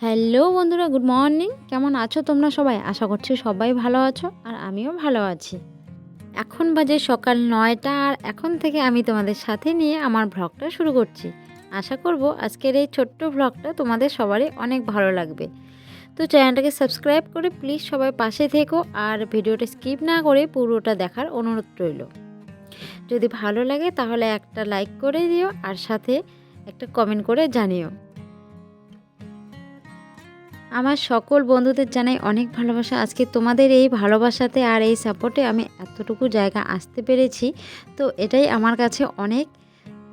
Hello বন্ধুরা, good morning. কেমন আছো তোমরা সবাই? আশা করছি সবাই ভালো আছো আর আমিও ভালো আছি। এখন বাজে সকাল ৯টা আর এখন থেকে আমি তোমাদের সাথে নিয়ে আমার ভ্লগটা শুরু করছি। আশা করব আজকের এই ছোট্ট ভ্লগটা তোমাদের সবারই অনেক ভালো লাগবে। তো চ্যানেলটাকে সাবস্ক্রাইব করে প্লিজ সবাই পাশে থেকো আর ভিডিওটা স্কিপ না করে পুরোটা দেখার অনুরোধ রইল। যদি ভালো লাগে তাহলে একটা লাইক করে দিও আর সাথে একটা কমেন্ট করে জানিও। আমার সকল বন্ধুদের জানাই অনেক ভালোবাসা। আজকে তোমাদের এই ভালোবাসাতে আর এই সাপোর্টে আমি এতটুকু জায়গা আসতে পেরেছি, তো এটাই আমার কাছে অনেক।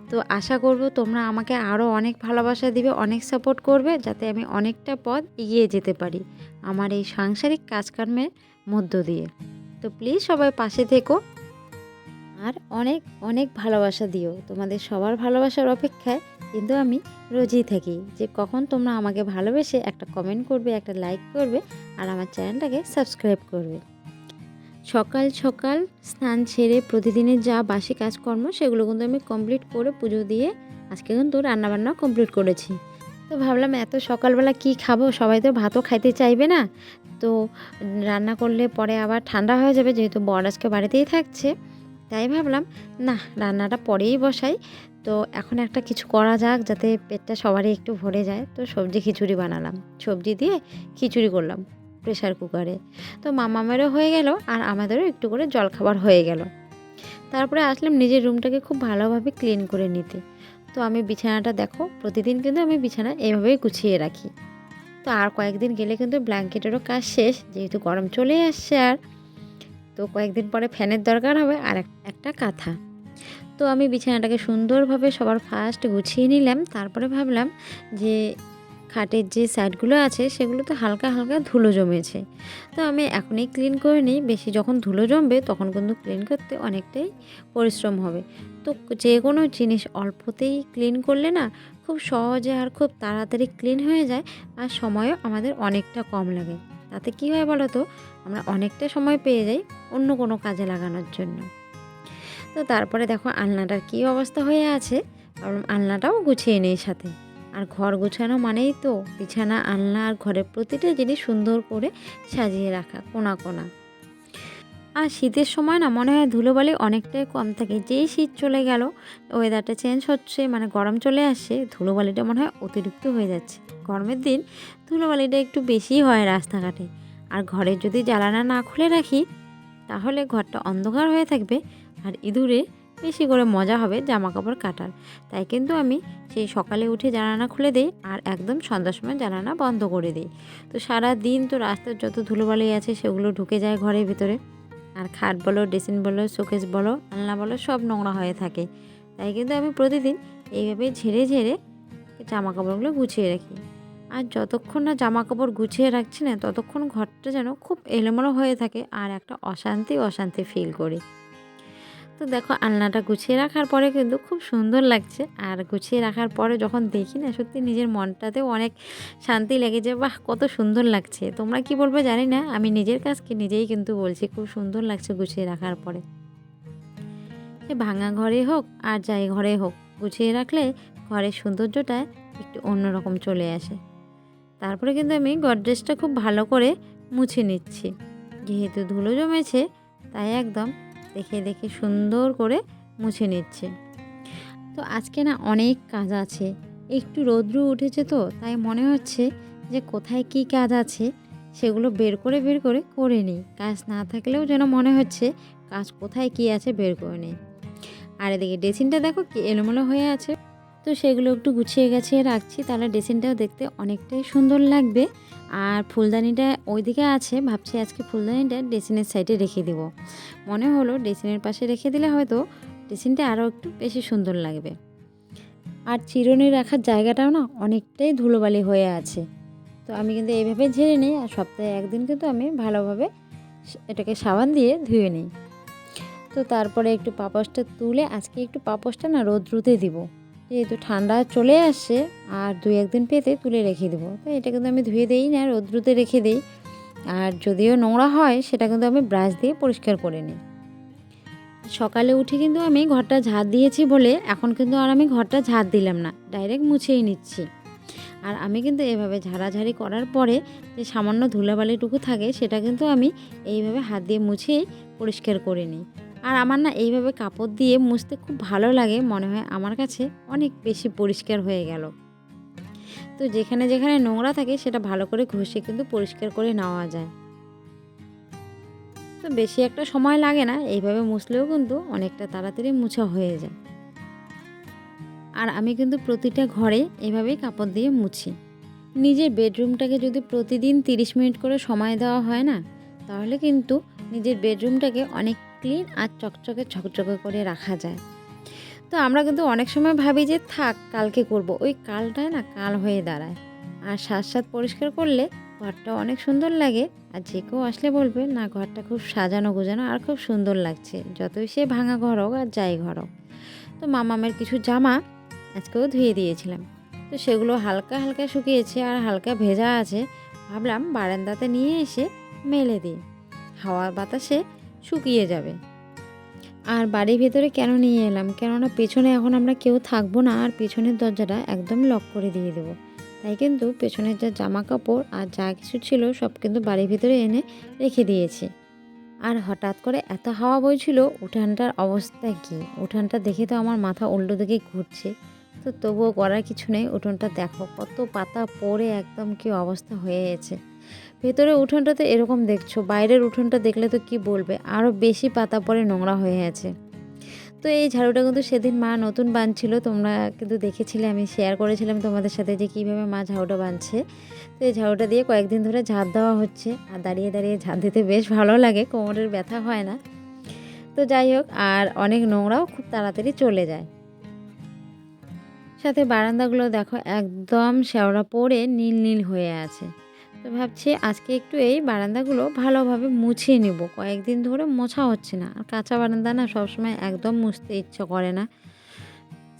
তো আশা করব তোমরা আমাকে আরও অনেক ভালোবাসা দিবে, অনেক সাপোর্ট করবে, যাতে আমি অনেকটা পথ এগিয়ে যেতে পারি আমার এই সাংসারিক কাজকর্মের মধ্য দিয়ে। তো প্লিজ সবাই পাশে থেকো আর অনেক অনেক ভালোবাসা দিও। তোমাদের সবার ভালোবাসার অপেক্ষায় কিন্তু আমি রোজই থাকি যে কখন তোমরা আমাকে ভালোবেসে একটা কমেন্ট করবে, একটা লাইক করবে আর আমার চ্যানেলটাকে সাবস্ক্রাইব করবে। সকাল সকাল স্নান সেরে প্রতিদিনের যা বাসি কাজকর্ম সেগুলো কিন্তু আমি কমপ্লিট করে পুজো দিয়ে আজকে কিন্তু রান্নাবান্না কমপ্লিট করেছি। তো ভাবলাম এত সকালবেলা কি খাবো, সবাই তো ভাতও খাইতে চাইবে না, তো রান্না করলে পরে আবার ঠান্ডা হয়ে যাবে, যেহেতু বর আজকে বাড়িতেই থাকছে। তাই ভাবলাম না, রান্নাটা পরেই বসাই। তো এখন একটা কিছু করা যাক যাতে পেটটা সবারই একটু ভরে যায়। তো সবজি খিচুড়ি বানালাম, সবজি দিয়ে খিচুড়ি করলাম প্রেশার কুকারে। তো মামামেরও হয়ে গেল আর আমাদেরও একটু করে জলখাবার হয়ে গেল। তারপরে আসলাম নিজের রুমটাকে খুব ভালোভাবে ক্লিন করে নিতে। তো আমি বিছানাটা দেখো, প্রতিদিন কিন্তু আমি বিছানা এভাবেই গুছিয়ে রাখি। তো আর কয়েকদিন গেলে কিন্তু ব্ল্যাঙ্কেটেরও কাজ শেষ, যেহেতু গরম চলে আসছে। আর তো কয়েকদিন পরে ফ্যানের দরকার হবে আর একটা কাঁথা। তো আমি বিছানাটাকে সুন্দরভাবে সবার ফার্স্ট গুছিয়ে নিলাম। তারপরে ভাবলাম যে খাটের যে সাইডগুলো আছে সেগুলো তো হালকা হালকা ধুলো জমেছে, তো আমি এখনই ক্লিন করে নিই। বেশি যখন ধুলো জমবে তখন কিন্তু ক্লিন করতে অনেকটাই পরিশ্রম হবে। তো যে কোনো জিনিস অল্পতেই ক্লিন করলে না খুব সহজে আর খুব তাড়াতাড়ি ক্লিন হয়ে যায় আর সময়ও আমাদের অনেকটা কম লাগে। তাতে কী হয় বলো তো, আমরা অনেকটা সময় পেয়ে যাই অন্য কোনো কাজে লাগানোর জন্য। তো তারপরে দেখো আলনাটার কী অবস্থা হয়ে আছে, ভাবলাম আলনাটাও গুছিয়ে নেই সাথে। আর ঘর গুছানো মানেই তো বিছানা, আলনা আর ঘরের প্রতিটা জিনিস সুন্দর করে সাজিয়ে রাখা কোণা কোণা। আর শীতের সময় না মনে হয় ধুলোবালি অনেকটাই কম থাকে। যেই শীত চলে গেল, ওয়েদারটা চেঞ্জ হচ্ছে, মানে গরম চলে আসছে, ধুলোবালিটা মনে হয় অতিরিক্ত হয়ে যাচ্ছে। গরমের দিন ধুলোবালিটা একটু বেশিই হয় রাস্তাঘাটে। আর ঘরে যদি জ্বালানা না খুলে রাখি তাহলে ঘরটা অন্ধকার হয়ে থাকবে আর ইঁদুরে বেশি করে মজা হবে জামা কাপড় কাটার। তাই কিন্তু আমি সেই সকালে উঠে জানালা খুলে দিই আর একদম সন্ধ্যার সময় জানালা বন্ধ করে দিই। তো সারা দিন তো রাস্তার যত ধুলোবালি আছে সেগুলো ঢুকে যায় ঘরের ভিতরে। আর খাট বলো, ড্রেসিং বলো, শোকেস বলো, আলনা বলো, সব নোংরা হয়ে থাকে। তাই কিন্তু আমি প্রতিদিন এইভাবে ঝেড়ে ঝেড়ে জামা কাপড়গুলো গুছিয়ে রাখি। আর যতক্ষণ না জামা কাপড় গুছিয়ে রাখছি না ততক্ষণ ঘরটা যেন খুব এলোমেলো হয়ে থাকে আর একটা অশান্তি অশান্তি ফিল করি। তো দেখো আলনাটা গুছিয়ে রাখার পরে কিন্তু খুব সুন্দর লাগছে। আর গুছিয়ে রাখার পরে যখন দেখি না, সত্যি নিজের মনটাতেও অনেক শান্তি লাগে যে বাহ কত সুন্দর লাগছে। তোমরা কি বলবে জানি না, আমি নিজের কাজকে নিজেই কিন্তু বলছি খুব সুন্দর লাগছে গুছিয়ে রাখার পরে। সে ভাঙা ঘরে হোক আর যাই ঘরে হোক, গুছিয়ে রাখলে ঘরের সৌন্দর্যটা একটু অন্যরকম চলে আসে। তারপরে কিন্তু আমি গডরেজটা খুব ভালো করে মুছে নিচ্ছি, যেহেতু ধুলো জমেছে তাই একদম দেখে দেখে সুন্দর করে মুছে নিচ্ছে। তো আজকে না অনেক কাজ আছে, একটু রৌদ্র উঠেছে তো তাই মনে হচ্ছে যে কোথায় কি কাজ আছে সেগুলো বের করে করে নিই। কাজ না থাকলেও যেন মনে হচ্ছে কাজ কোথায় কি আছে বের করে নিই। আর এদিকে ড্রেসিংটা দেখো কি এলোমেলো হয়ে আছে, তো সেগুলো একটু গুছিয়ে গাছিয়ে রাখছি, তাহলে ড্রেসিংটাও দেখতে অনেকটাই সুন্দর লাগবে। আর ফুলদানিটা ওইদিকে আছে, ভাবছি আজকে ফুলদানিটা ড্রেসিংয়ের সাইডে রেখে দেবো। মনে হলো ড্রেসিংয়ের পাশে রেখে দিলে হয়তো ড্রেসিংটা আরও একটু বেশি সুন্দর লাগবে। আর চিরুনি রাখার জায়গাটাও না অনেকটাই ধুলোবালি হয়ে আছে, তো আমি কিন্তু এইভাবে ঝেড়ে নিই। আর সপ্তাহে একদিন কিন্তু আমি ভালোভাবে এটাকে সাবান দিয়ে ধুয়ে নিই। তো তারপরে একটু পাপোশটা তুলে আজকে একটু পাপোশটা না রোদ্রুতে দিব, যেহেতু ঠান্ডা চলে আসছে আর 2-1 দিন পেতে তুলে রেখে দেবো। তো এটা কিন্তু আমি ধুয়ে দিই না, রোদ্রুতে রেখে দিই। আর যদিও নোংরা হয় সেটা কিন্তু আমি ব্রাশ দিয়ে পরিষ্কার করে নিই। সকালে উঠে কিন্তু আমি ঘরটা ঝাড় দিয়েছি বলে এখন কিন্তু আর আমি ঘরটা ঝাড় দিলাম না, ডাইরেক্ট মুছেই নিচ্ছি। আর আমি কিন্তু এভাবে ঝাড়াঝাড়ি করার পরে যে সামান্য ধুলাবালিটুকু থাকে সেটা কিন্তু আমি এইভাবে হাত দিয়ে মুছেই পরিষ্কার করে নিই। আর আমার না এইভাবে কাপড় দিয়ে মুছতে খুব ভালো লাগে, মনে হয় আমার কাছে অনেক বেশি পরিষ্কার হয়ে গেল। তো যেখানে যেখানে নোংরা থাকে সেটা ভালো করে ঘষে কিন্তু পরিষ্কার করে নেওয়া যায়। তো বেশি একটা সময় লাগে না, এইভাবে মুছলেও কিন্তু অনেকটা তাড়াতাড়ি মুছা হয়ে যায়। আর আমি কিন্তু প্রতিটা ঘরে এভাবেই কাপড় দিয়ে মুছি। নিজের বেডরুমটাকে যদি প্রতিদিন 30 মিনিট করে সময় দেওয়া হয় না, তাহলে কিন্তু নিজের বেডরুমটাকে অনেক ক্লিন আর চকচকে ঝকঝকে করে রাখা যায়। তো আমরা কিন্তু অনেক সময় ভাবি যে থাক কালকে করব, ওই কালটায় না কাল হয়ে দাঁড়ায়। আর সাথ সাথ পরিষ্কার করলে ঘরটা অনেক সুন্দর লাগে, আর যে কেউ আসলে বলবে না ঘরটা খুব সাজানো গোছানো আর খুব সুন্দর লাগছে, যতই সে ভাঙা ঘর হোক আর যাই ঘর হোক। তো মামামের কিছু জামা আজকেও ধুয়ে দিয়েছিলাম, তো সেগুলো হালকা হালকা শুকিয়েছে আর হালকা ভেজা আছে। ভাবলাম বারান্দাতে নিয়ে এসে মেলে দিই, হাওয়া বাতাসে শুকিয়ে যাবে। আর বাড়ির ভেতরে কেন নিয়ে এলাম, কেননা পেছনে এখন আমরা কেউ থাকবো না, আর পেছনের দরজাটা একদম লক করে দিয়ে দেবো। তাই কিন্তু পেছনের যা জামা কাপড় আর যা কিছু ছিল সব কিন্তু বাড়ির ভিতরে এনে রেখে দিয়েছি। আর হঠাৎ করে এত হাওয়া বইছিল, উঠানটার অবস্থা কী, উঠানটা দেখে তো আমার মাথা উল্টো দিকে ঘুরছে। তো তবুও করার কিছু নেই, উঠোনটা দেখো কত পাতা পড়ে একদম কী অবস্থা হয়ে গেছে। ভেতরে উঠোনটাতে এরকম দেখছো, বাইরের উঠোনটা দেখলে তো কি বলবে, আরও বেশি পাতা পড়ে নোংরা হয়ে আছে। তো এই ঝাড়ুটা কিন্তু সেদিন মা নতুন বাঁধছিল, তোমরা কিন্তু দেখেছিলে, আমি শেয়ার করেছিলাম তোমাদের সাথে যে কীভাবে মা ঝাড়ুটা বাঁধছে। তো এই ঝাড়ুটা দিয়ে কয়েকদিন ধরে ঝাড় দেওয়া হচ্ছে, আর দাঁড়িয়ে দাঁড়িয়ে ঝাড় দিতে বেশ ভালো লাগে, কোমরের ব্যথা হয় না। তো যাই হোক, আর অনেক নোংরাও খুব তাড়াতাড়ি চলে যায়। সাথে বারান্দাগুলো দেখো একদম শ্যাওড়া পড়ে নীল নীল হয়ে আছে। তো ভাবছি আজকে একটু এই বারান্দাগুলো ভালোভাবে মুছিয়ে নেব, কয়েকদিন ধরে মোছা হচ্ছে না। আর কাঁচা বারান্দা না সবসময় একদম মুছতে ইচ্ছা করে না,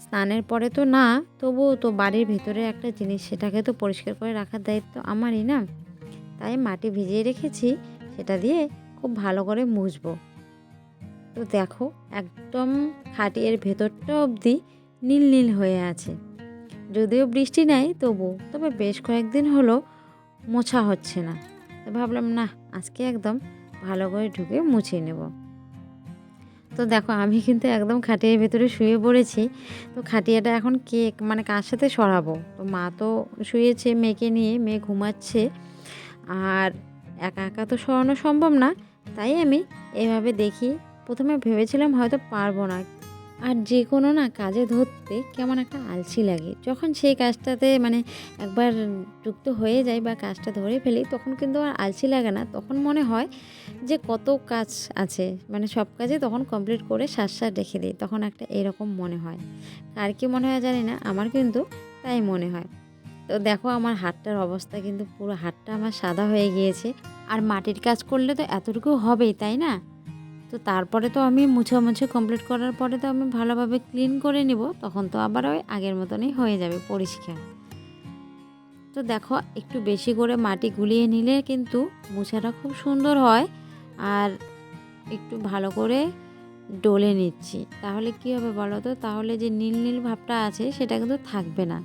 স্নানের পরে তো না, তবুও তো বাড়ির ভেতরে একটা জিনিস, সেটাকে তো পরিষ্কার করে রাখার দায়িত্ব আমারই না। তাই মাটি ভিজিয়ে রেখেছি, সেটা দিয়ে খুব ভালো করে মুছবো। তো দেখো একদম খাটিয়ের ভেতরটা অবধি নীল নীল হয়ে আছে, যদিও বৃষ্টি নাই তবে বেশ কয়েকদিন হলো মোছা হচ্ছে না। তো ভাবলাম না আজকে একদম ভালো করে ঢুকে মুছিয়ে নেব। তো দেখো আমি কিন্তু একদম খাটিয়ার ভেতরে শুয়ে পড়েছি। তো খাটিয়াটা এখন কে মানে কার সাথে সরাবো, তো মা তো শুয়েছে মেয়েকে নিয়ে, মেয়ে ঘুমাচ্ছে, আর একা একা তো সরানো সম্ভব না। তাই আমি এভাবে দেখি, প্রথমে ভেবেছিলাম হয়তো পারবো না, আর যে কোনো না কাজে ধরতে কেমন একটা আলসি লাগে। যখন সেই কাজটাতে মানে একবার যুক্ত হয়ে যায় বা কাজটা ধরে ফেলি, তখন কিন্তু আর আলসি লাগে না, তখন মনে হয় যে কত কাজ আছে, মানে সব কাজে তখন কমপ্লিট করে সাজ রেখে দিই, তখন একটা এরকম মনে হয়। কার কি মনে হয় জানি না, আমার কিন্তু তাই মনে হয়। তো দেখো আমার হাতটার অবস্থা কিন্তু, পুরো হাতটা আমার সাদা হয়ে গিয়েছে। আর মাটির কাজ করলে তো এতটুকু হবেই, তাই না? তো তারপরে তো আমি মুছামুছি কমপ্লিট করার পরে তো আমি ভালোভাবে ক্লিন করে নিব, তখন তো আবার ওই আগের মতনই হয়ে যাবে পরিষ্কার। তো দেখো একটু বেশি করে মাটি গুলিয়ে নিলে কিন্তু মোছাটা খুব সুন্দর হয়। আর একটু ভালো করে ডলে নিচ্ছি, তাহলে কি হবে বলো তো, তাহলে যে নীল নীল ভাবটা আছে সেটা কিন্তু থাকবে না।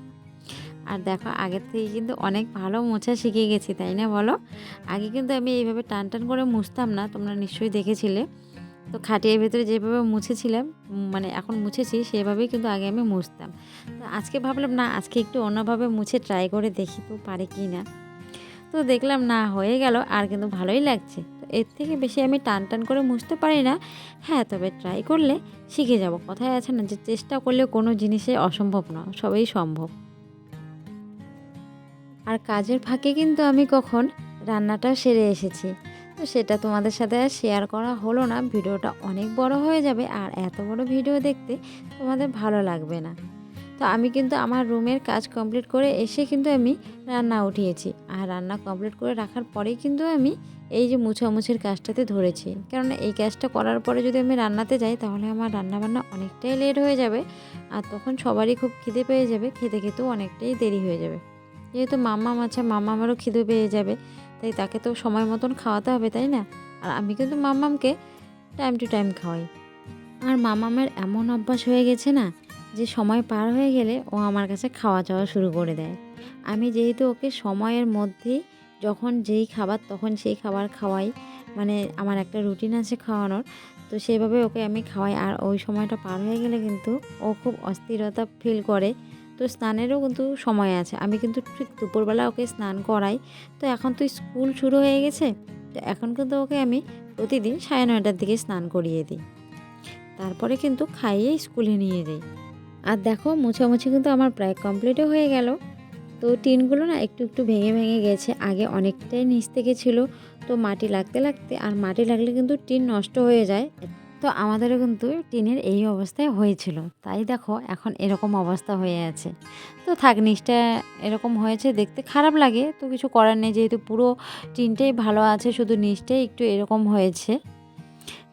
আর দেখো আগের থেকে কিন্তু অনেক ভালো মোছা শিখে গেছি, তাই না বলো? আগে কিন্তু আমি এইভাবে টান টান করে মুছতাম না, তোমরা নিশ্চয়ই দেখেছিলে। তো খাটিয়ার ভেতরে যেভাবে মুছেছিলাম, মানে এখন মুছেছি সেভাবেই কিন্তু আগে আমি মুছতাম। তো আজকে ভাবলাম না আজকে একটু অন্যভাবে মুছে ট্রাই করে দেখি তো পারে কি না। তো দেখলাম না হয়ে গেল, আর কিন্তু ভালোই লাগছে। তো এর থেকে বেশি আমি টান টান করে মুছতে পারি না। হ্যাঁ, তবে ট্রাই করলে শিখে যাব। কথায় আছে না যে চেষ্টা করলে কোনো জিনিসে অসম্ভব না, সবই সম্ভব। আর কাজের ফাঁকে কিন্তু আমি কখন রান্নাটাও সেরে এসেছি। তো সেটা তোমাদের সাথে আর শেয়ার করা হলো না, ভিডিওটা অনেক বড় হয়ে যাবে, আর এত বড় ভিডিও দেখতে তোমাদের ভালো লাগবে না। তো আমি কিন্তু আমার রুমের কাজ কমপ্লিট করে এসে কিন্তু আমি রান্না উঠিয়েছি, আর রান্না কমপ্লিট করে রাখার পরেই কিন্তু আমি এই যে মুছামুছির কাজটাতে ধরেছি। কেননা এই কাজটা করার পরে যদি আমি রান্নাতে যাই, তাহলে আমার রান্নাবান্না অনেকটাই লেট হয়ে যাবে, আর তখন সবারই খুব খিদে পেয়ে যাবে, খেতে খেতেও অনেকটাই দেরি হয়ে যাবে। যেহেতু মাম্মাম আছে, মাম্মামেরও খিদে পেয়ে যাবে, তাই তাকে তো সময় মতন খাওয়াতে হবে, তাই না? আর আমি কিন্তু মাম্মামকে টাইম টু টাইম খাওয়াই। আর মামামের এমন অভ্যাস হয়ে গেছে না, যে সময় পার হয়ে গেলে ও আমার কাছে খাওয়া চাওয়া শুরু করে দেয়। আমি যেহেতু ওকে সময়ের মধ্যেই যখন যেই খাবার তখন সেই খাবার খাওয়াই, মানে আমার একটা রুটিন আছে খাওয়ানোর, তো সেভাবে ওকে আমি খাওয়াই। আর ওই সময়টা পার হয়ে গেলে কিন্তু ও খুব অস্থিরতা ফিল করে। তো স্নানেরও কিন্তু সময় আছে, আমি কিন্তু ঠিক দুপুরবেলা ওকে স্নান করাই। তো এখন তো স্কুল শুরু হয়ে গেছে, তো এখন কিন্তু ওকে আমি প্রতিদিন 9:30টার দিকে স্নান করিয়ে দিই, তারপরে কিন্তু খাইয়ে স্কুলে নিয়ে যাই। আর দেখো মোছামুছি কিন্তু আমার প্রায় কমপ্লিটও হয়ে গেল। তো টিনগুলো না একটু একটু ভেঙে ভেঙে গেছে, আগে অনেকটাই নিচ থেকে ছিল, তো মাটি লাগতে লাগতে, আর মাটি লাগলে কিন্তু টিন নষ্ট হয়ে যায়। তো আমাদেরও কিন্তু টিনের এই অবস্থায় হয়েছিল, তাই দেখো এখন এরকম অবস্থা হয়ে আছে। তো থাক, নিচটা এরকম হয়েছে, দেখতে খারাপ লাগে, তো কিছু করার নেই, যেহেতু পুরো টিনটাই ভালো আছে, শুধু নিচটাই একটু এরকম হয়েছে।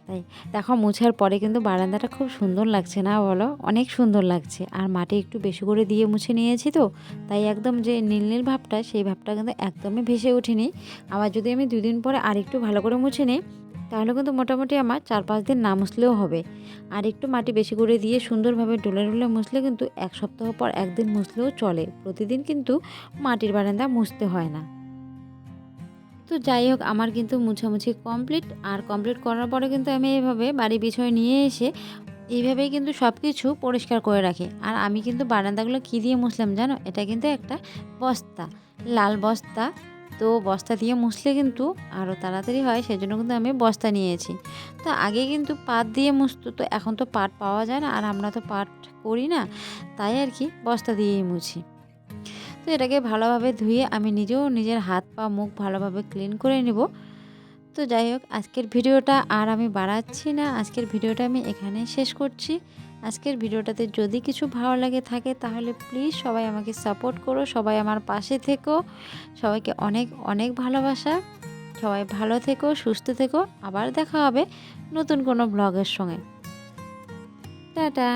তাই দেখো মোছার পরে কিন্তু বারান্দাটা খুব সুন্দর লাগছে না বলো? অনেক সুন্দর লাগছে। আর মাটি একটু বেশি করে দিয়ে মুছে নিয়েছি, তো তাই একদম যে নীল নীল ভাবটা, সেই ভাবটা কিন্তু একদমই ভেসে ওঠেনি। আবার যদি আমি 2 দিন পরে আরেকটু ভালো করে মুছে নিই, তাহলে কিন্তু মোটামুটি আমার 4-5 দিন না মুছলেও হবে। আর একটু মাটি বেশি করে দিয়ে সুন্দরভাবে ডলে ডলে মুছলে কিন্তু 1 সপ্তাহ পর 1 দিন মুছলেও চলে। প্রতিদিন কিন্তু মাটির বারান্দা মুছতে হয় না। তো যাই হোক, আমার কিন্তু মুছামুছি কমপ্লিট। আর কমপ্লিট করার পরে কিন্তু আমি এইভাবে বাড়ি বিছানায় নিয়ে এসে এইভাবেই কিন্তু সব কিছু পরিষ্কার করে রাখি। আর আমি কিন্তু বারান্দাগুলো কী দিয়ে মুছলাম জানো? এটা কিন্তু একটা বস্তা, লাল বস্তা। তো বস্তা দিয়ে মুছলে কিন্তু আরও তাড়াতাড়ি হয়, সেজন্য কিন্তু আমি বস্তা নিয়েছি। তো আগে কিন্তু পাট দিয়ে মুছতো, তো এখন তো পাট পাওয়া যায় না, আর আমরা তো পাট করি না, তাই আর কি বস্তা দিয়েই মুছি। তো এটাকে ভালোভাবে ধুয়ে আমি নিজেও নিজের হাত পা মুখ ভালোভাবে ক্লিন করে নেব। তো যাই হোক, আজকের ভিডিওটা আর আমি বাড়াচ্ছি না, আজকের ভিডিওটা আমি এখানেই শেষ করছি। আজকের ভিডিওটাতে যদি কিছু ভালো লাগে থাকে, তাহলে প্লিজ সবাই আমাকে সাপোর্ট করো, সবাই আমার পাশে থেকো। সবাইকে অনেক অনেক ভালোবাসা। সবাই ভালো থেকো, সুস্থ থেকো। আবার দেখা হবে নতুন কোনো ব্লগের সঙ্গে। টাটা।